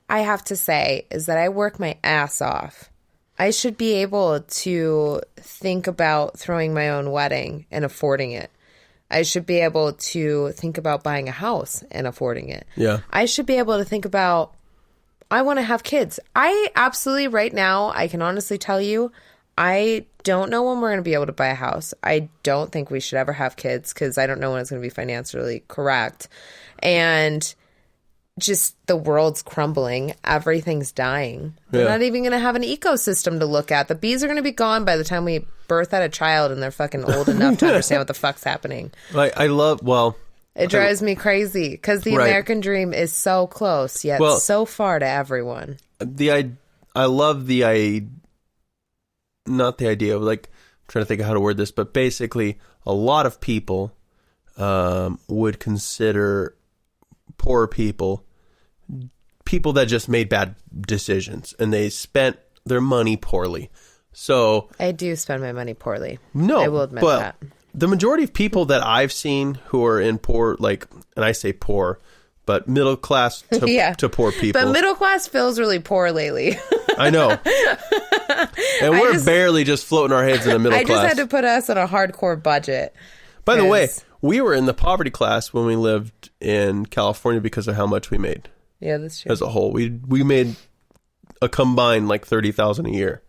I have to say is that I work my ass off. I should be able to think about throwing my own wedding and affording it. I should be able to think about buying a house and affording it. Yeah. I should be able to think about, I want to have kids. I absolutely, right now, I can honestly tell you, I don't know when we're going to be able to buy a house. I don't think we should ever have kids because I don't know when it's going to be financially correct. And just the world's crumbling. Everything's dying. We're not even going to have an ecosystem to look at. The bees are going to be gone by the time we birth out a child and they're fucking old enough to understand what the fuck's happening. It drives me crazy because the American dream is so close yet so far to everyone. I love not the idea of I'm trying to think of how to word this, but basically a lot of people would consider poor people that just made bad decisions and they spent their money poorly. So I do spend my money poorly. No, I will admit that. The majority of people that I've seen who are in poor, and I say poor, but middle class to poor people. But middle class feels really poor lately. I know. And we're barely just floating our heads in the middle class. I just had to put us on a hardcore budget. By the way, we were in the poverty class when we lived in California because of how much we made. Yeah, that's true. As a whole, we made a combined $30,000 a year.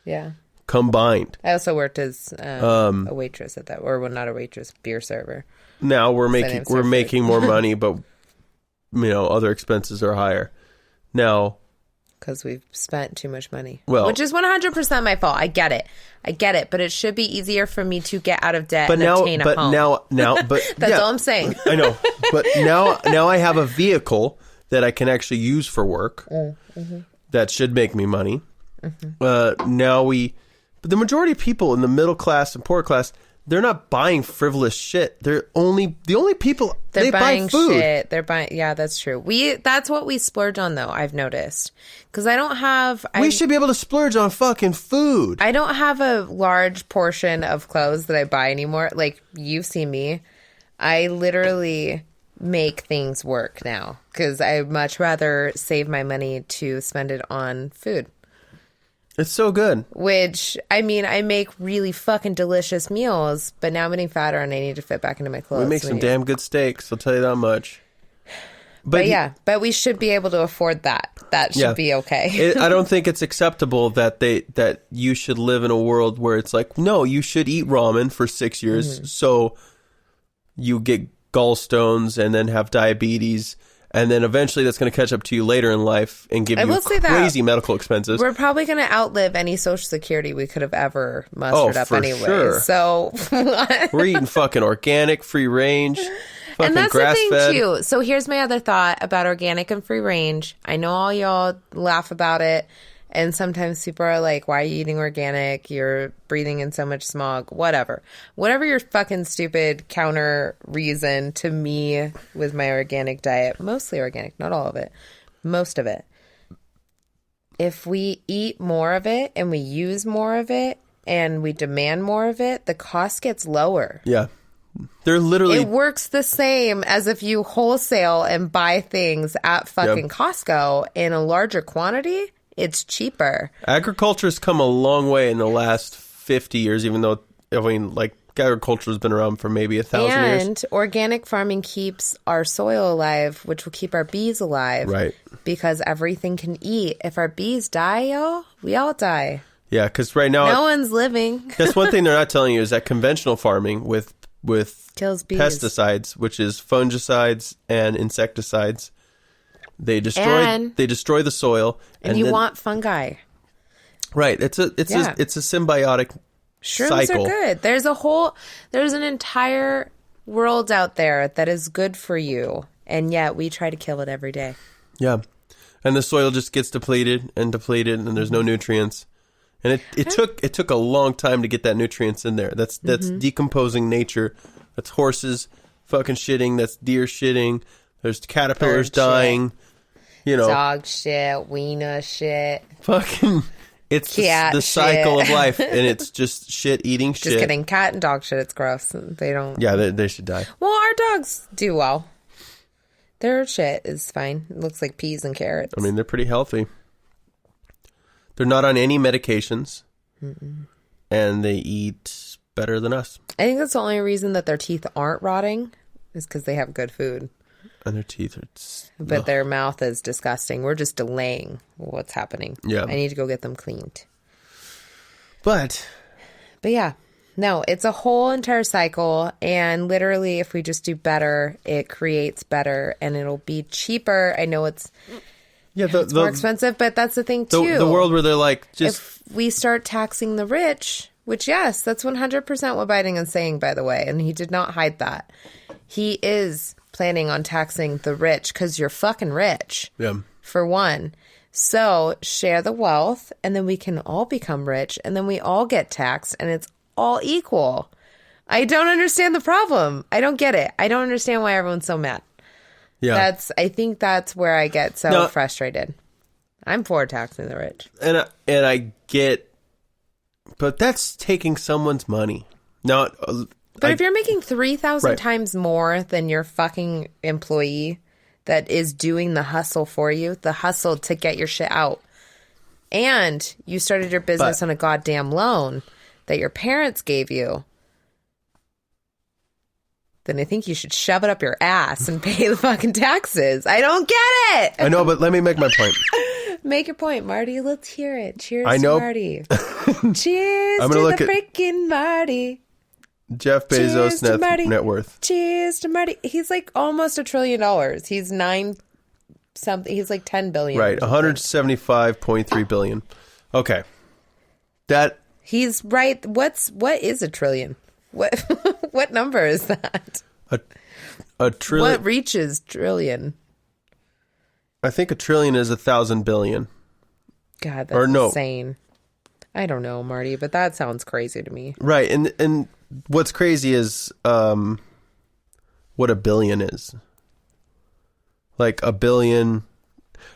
Yeah. Combined. I also worked as a waitress at that, or not a waitress, beer server. Now we're making more money, but other expenses are higher. Now, because we've spent too much money. Well, which is 100% my fault. I get it. But it should be easier for me to get out of debt and obtain a home. That's all I'm saying. I know. But now I have a vehicle that I can actually use for work. That should make me money. But the majority of people in the middle class and poor class, they're not buying frivolous shit. The only people they buy food. Shit. They're buying. Yeah, that's true. That's what we splurge on, though. I've noticed because I don't have. We should be able to splurge on fucking food. I don't have a large portion of clothes that I buy anymore. Like you've seen me, I literally make things work now because I much rather save my money to spend it on food. It's so good. Which, I mean, I make really fucking delicious meals, but now I'm getting fatter and I need to fit back into my clothes. We make some damn good steaks, I'll tell you that much. But we should be able to afford that. That should be okay. I don't think it's acceptable that you should live in a world where it's no, you should eat ramen for 6 years so you get gallstones and then have diabetes. And then eventually that's going to catch up to you later in life and give you crazy medical expenses. We're probably going to outlive any Social Security we could have ever mustered up anyway. Sure. So we're eating fucking organic, free range, fucking and that's grass-fed. The thing too. So here's my other thought about organic and free range. I know all y'all laugh about it. And sometimes people are like, why are you eating organic? You're breathing in so much smog. Whatever your fucking stupid counter reason to me with my organic diet, mostly organic, not all of it, most of it. If we eat more of it and we use more of it and we demand more of it, the cost gets lower. Yeah. It works the same as if you wholesale and buy things at fucking Costco in a larger quantity. It's cheaper. Agriculture has come a long way in the last 50 years, even though, agriculture has been around for maybe 1,000 years. And organic farming keeps our soil alive, which will keep our bees alive. Right. Because everything can eat. If our bees die, we all die. Yeah, because right now... No one's living. That's one thing they're not telling you is that conventional farming with kills bees. Pesticides, which is fungicides and insecticides, they destroy the soil, and you want fungi, right? It's a symbiotic Shrooms cycle. Are good. There's an entire world out there that is good for you, and yet we try to kill it every day. Yeah, and the soil just gets depleted, and there's no nutrients, and it took a long time to get that nutrients in there. That's decomposing nature. That's horses fucking shitting. That's deer shitting. There's caterpillars dying. Dog shit, wiener shit. Fucking, it's the cycle of life, and it's just shit eating shit. Just kidding. Cat and dog shit, it's gross. They don't... Yeah, they should die. Well, our dogs do well. Their shit is fine. It looks like peas and carrots. I mean, they're pretty healthy. They're not on any medications. Mm-mm. And they eat better than us. I think that's the only reason that their teeth aren't rotting is because they have good food. And their teeth are... But their mouth is disgusting. We're just delaying what's happening. Yeah. I need to go get them cleaned. But yeah. No, it's a whole entire cycle. And literally, if we just do better, it creates better. And it'll be cheaper. I know it's... Yeah, it's more expensive, but that's the thing, too. The world where they're like, just... If we start taxing the rich, which, yes, that's 100% what Biden is saying, by the way, and he did not hide that. He is planning on taxing the rich because you're fucking rich, for one. So share the wealth, and then we can all become rich, and then we all get taxed, and it's all equal. I don't understand the problem. I don't get it. I don't understand why everyone's so mad. Yeah, I think that's where I get so frustrated. I'm for taxing the rich, and I get, but that's taking someone's money. But if you're making 3,000 times more than your fucking employee that is doing the hustle for you, the hustle to get your shit out, and you started your business on a goddamn loan that your parents gave you, then I think you should shove it up your ass and pay the fucking taxes. I don't get it. I know, but let me make my point. Make your point, Marty. Let's hear it. Cheers to Marty. Cheers to the freaking Marty. Jeff Bezos' net worth. Cheers to Marty. He's like almost $1 trillion. He's 9 something. He's like 10 billion. Right. 175.3 billion. Okay. He's right. What is $1 trillion? What number is that? A trillion. What reaches trillion? I think $1 trillion is 1,000 billion. God, that's insane. I don't know, Marty, but that sounds crazy to me. Right, and what's crazy is what a billion is. Like a billion.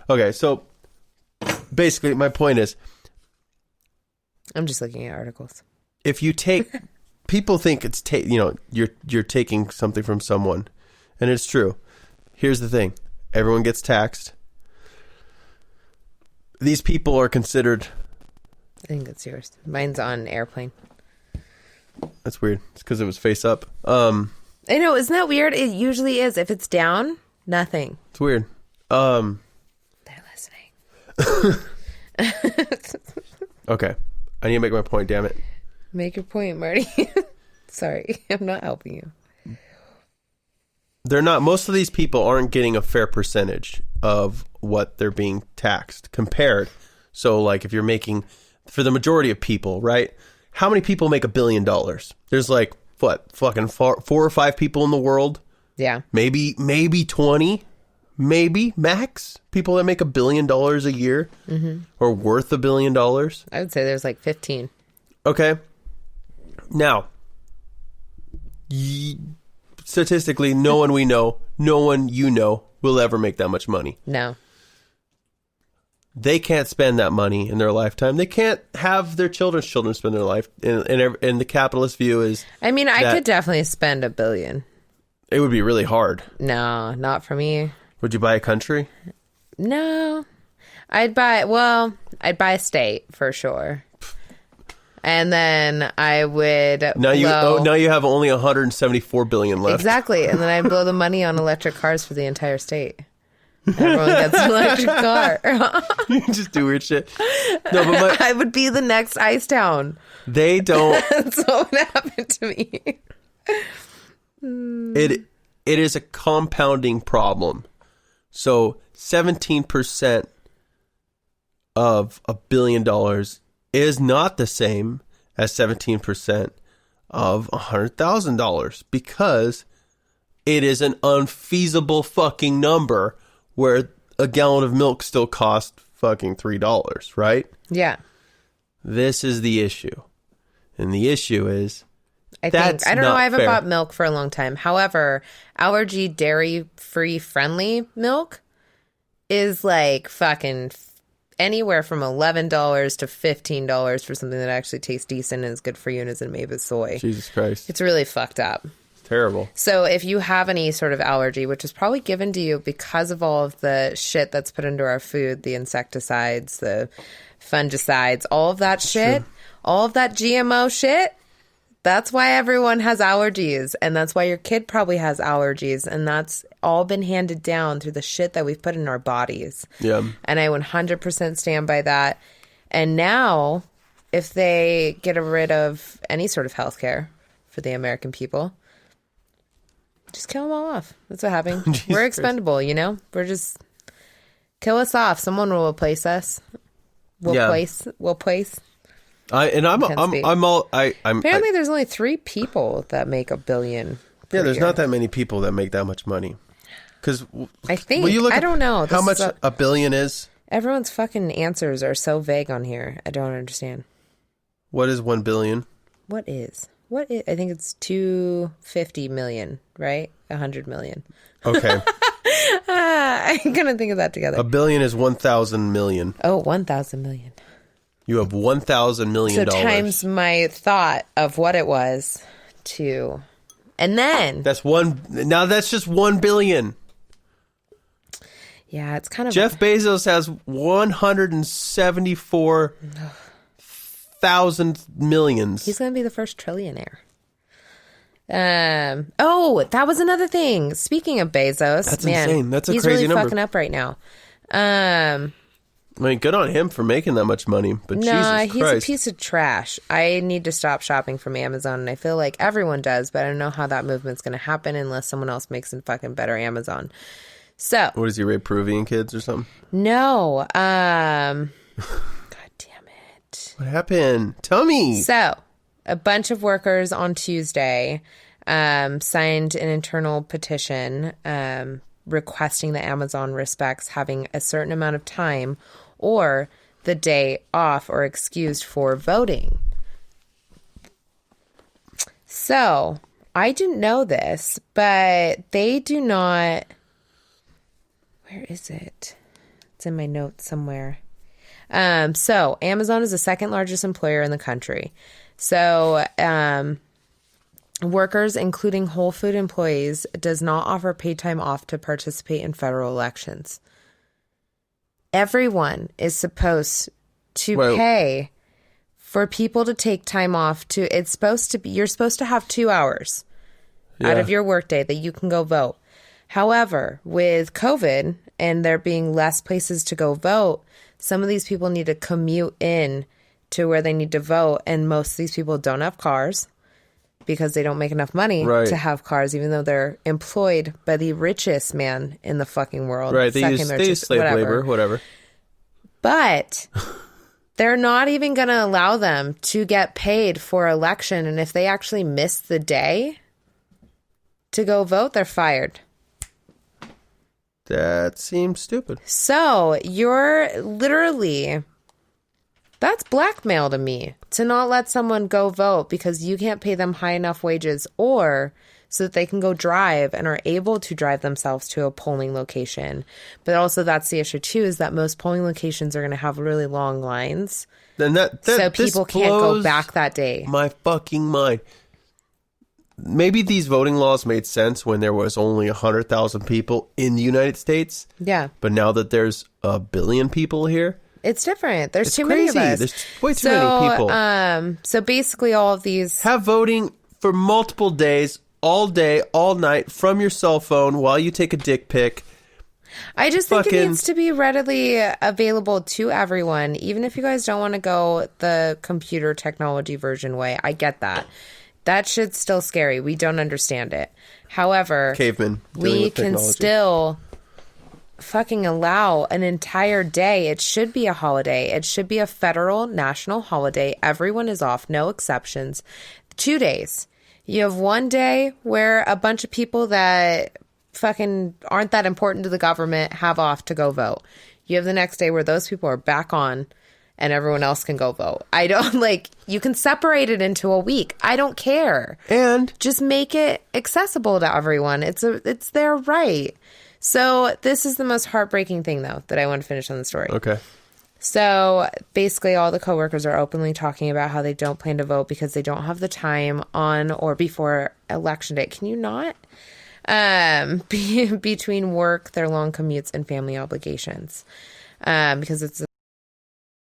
Okay, so basically, my point is, I'm just looking at articles. If you take, people think it's you're taking something from someone, and it's true. Here's the thing: everyone gets taxed. These people are considered. I think it's yours. Mine's on airplane. That's weird. It's because it was face up. I know. Isn't that weird? It usually is. If it's down, nothing. It's weird. They're listening. Okay. I need to make my point, damn it. Make your point, Marty. Sorry. I'm not helping you. They're not. Most of these people aren't getting a fair percentage of what they're being taxed compared. So, like, if you're making... For the majority of people, right? How many people make $1 billion? There's like, what, fucking 4 or 5 people in the world? Yeah. Maybe 20, maybe max people that make $1 billion a year or worth $1 billion. I would say there's like 15. Okay. Now, statistically, no one we know, no one you know will ever make that much money. No. They can't spend that money in their lifetime. They can't have their children's children spend their life. And the capitalist view is... I mean, I could definitely spend $1 billion. It would be really hard. No, not for me. Would you buy a country? No. I'd buy a state for sure. And then I would now you have only 174 billion left. Exactly. And then I'd blow the money on electric cars for the entire state. Everyone gets an electric car. You just do weird shit. No, but I would be the next Ice Town. They don't. That's what would happen to me. It is a compounding problem. So 17% of $1 billion is not the same as 17% of $100,000 because it is an unfeasible fucking number where a gallon of milk still costs fucking $3, right? Yeah. This is the issue. And the issue is I don't know, I haven't bought milk for a long time. However, allergy dairy-free friendly milk is like fucking anywhere from $11 to $15 for something that actually tastes decent and is good for you and isn't made with soy. Jesus Christ. It's really fucked up. Terrible. So if you have any sort of allergy, which is probably given to you because of all of the shit that's put into our food, the insecticides, the fungicides, all of that shit, all of that GMO shit, that's why everyone has allergies. And that's why your kid probably has allergies. And that's all been handed down through the shit that we've put in our bodies. Yeah. And I 100% stand by that. And now, if they get rid of any sort of health care for the American people, just kill them all off. That's what happened. We're expendable, you know? We're just... Kill us off. Someone will replace us. We'll place. Apparently there's only 3 people that make $1 billion. Yeah, there's not that many people that make that much money. Because I think... I don't know. How much a billion is? Everyone's fucking answers are so vague on here. I don't understand. What is 1 billion? What is? I think it's 250 million, right? 100 million. Okay. I couldn't think of that together. A billion is 1,000 million. Oh, 1,000 million. You have $1,000 million. So times my thought of what it was to... And then... Now that's just 1 billion. Yeah, it's kind of... Jeff Bezos has 174,000 millions. He's going to be the first trillionaire. That was another thing. Speaking of Bezos, that's insane. That's a crazy number. He's really fucking up right now. I mean, good on him for making that much money, but Jesus Christ. He's a piece of trash. I need to stop shopping from Amazon, and I feel like everyone does, but I don't know how that movement's going to happen unless someone else makes a fucking better Amazon. So, what is he, rape Peruvian kids or something? No. God damn it. What happened? Tell me. So, a bunch of workers on Tuesday signed an internal petition requesting that Amazon respects having a certain amount of time or the day off or excused for voting. So, I didn't know this, but they do not... Where is it? It's in my notes somewhere. So, Amazon is the second largest employer in the country. So, workers, including Whole Food employees, does not offer paid time off to participate in federal elections. Everyone is supposed to pay for people to take time off to... It's supposed to be... You're supposed to have 2 hours out of your workday that you can go vote. However, with COVID and there being less places to go vote, some of these people need to commute in to where they need to vote, and most of these people don't have cars because they don't make enough money to have cars, even though they're employed by the richest man in the fucking world. Right, they use slave labor, whatever. But they're not even going to allow them to get paid for election, and if they actually miss the day to go vote, they're fired. That seems stupid. So, you're literally... That's blackmail to me, to not let someone go vote because you can't pay them high enough wages or so that they can go drive and are able to drive themselves to a polling location. But also that's the issue too, is that most polling locations are going to have really long lines. And so people can't go back that day. My fucking mind. Maybe these voting laws made sense when there was only 100,000 people in the United States. Yeah. But now that there's 1 billion people here... It's different. There's too crazy. Many of us. There's way too many people. So basically all of these... Have voting for multiple days, all day, all night, from your cell phone while you take a dick pic. I just think it needs to be readily available to everyone, even if you guys don't want to go the computer technology version way. I get that. That shit's still scary. We don't understand it. However, cavemen, we can still fucking allow an entire day. It should be a holiday. It should be a federal national holiday. Everyone is off, no exceptions. 2 days. You have 1 day where a bunch of people that fucking aren't that important to the government have off to go vote. You have the next day where those people are back on and everyone else can go vote. I don't you can separate it into a week. I don't care. And just make it accessible to everyone. It's their right. So this is the most heartbreaking thing though that I want to finish on the story. Okay. So basically all the coworkers are openly talking about how they don't plan to vote because they don't have the time on or before election day. Can you not? Between work, their long commutes, and family obligations. Because it's